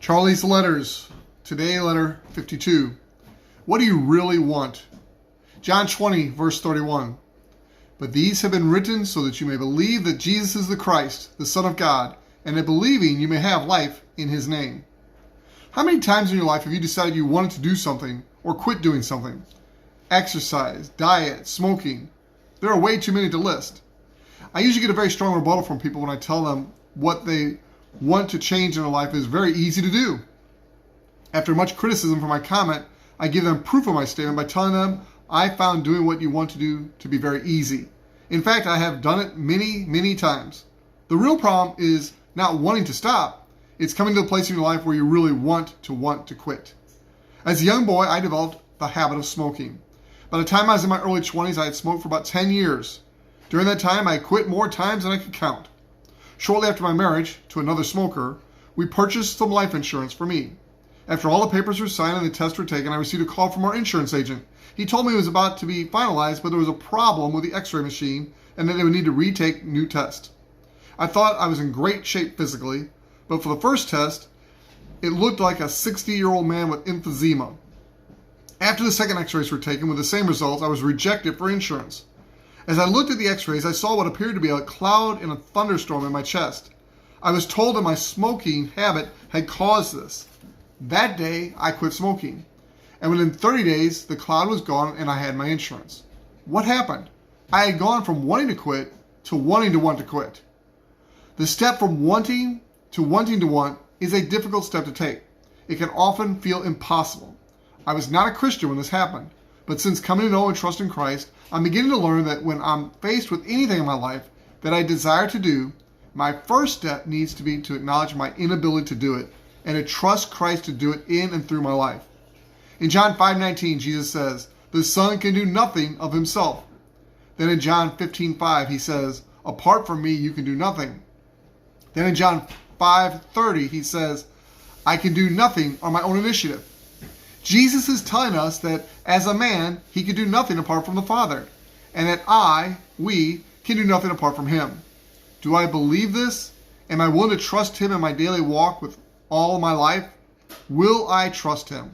Charlie's Letters. Today, letter 52. What do you really want? John 20, verse 31. But these have been written so that you may believe that Jesus is the Christ, the Son of God, and that believing you may have life in his name. How many times in your life have you decided you wanted to do something or quit doing something? Exercise, diet, smoking. There are way too many to list. I usually get a very strong rebuttal from people when I tell them what they want to change in their life is very easy to do. After much criticism for my comment, I give them proof of my statement by telling them I found doing what you want to do to be very easy. In fact, I have done it many, many times. The real problem is not wanting to stop. It's coming to a place in your life where you really want to quit. As a young boy, I developed the habit of smoking. By the time I was in my early 20s, I had smoked for about 10 years. During that time, I quit more times than I could count. Shortly after my marriage to another smoker, we purchased some life insurance for me. After all the papers were signed and the tests were taken, I received a call from our insurance agent. He told me it was about to be finalized, but there was a problem with the x-ray machine and that they would need to retake new tests. I thought I was in great shape physically, but for the first test, it looked like a 60-year-old man with emphysema. After the second x-rays were taken with the same results, I was rejected for insurance. As I looked at the x-rays, I saw what appeared to be a cloud in a thunderstorm in my chest. I was told that my smoking habit had caused this. That day, I quit smoking. And within 30 days, the cloud was gone and I had my insurance. What happened? I had gone from wanting to quit to wanting to want to quit. The step from wanting to want is a difficult step to take. It can often feel impossible. I was not a Christian when this happened, but since coming to know and trust in Christ, I'm beginning to learn that when I'm faced with anything in my life that I desire to do, my first step needs to be to acknowledge my inability to do it and to trust Christ to do it in and through my life. In John 5:19, Jesus says, "The Son can do nothing of himself." Then in John 15:5, he says, "Apart from me, you can do nothing." Then in John 5:30, he says, "I can do nothing on my own initiative." Jesus is telling us that as a man, he can do nothing apart from the Father, and that we, can do nothing apart from him. Do I believe this? Am I willing to trust him in my daily walk with all my life? Will I trust him?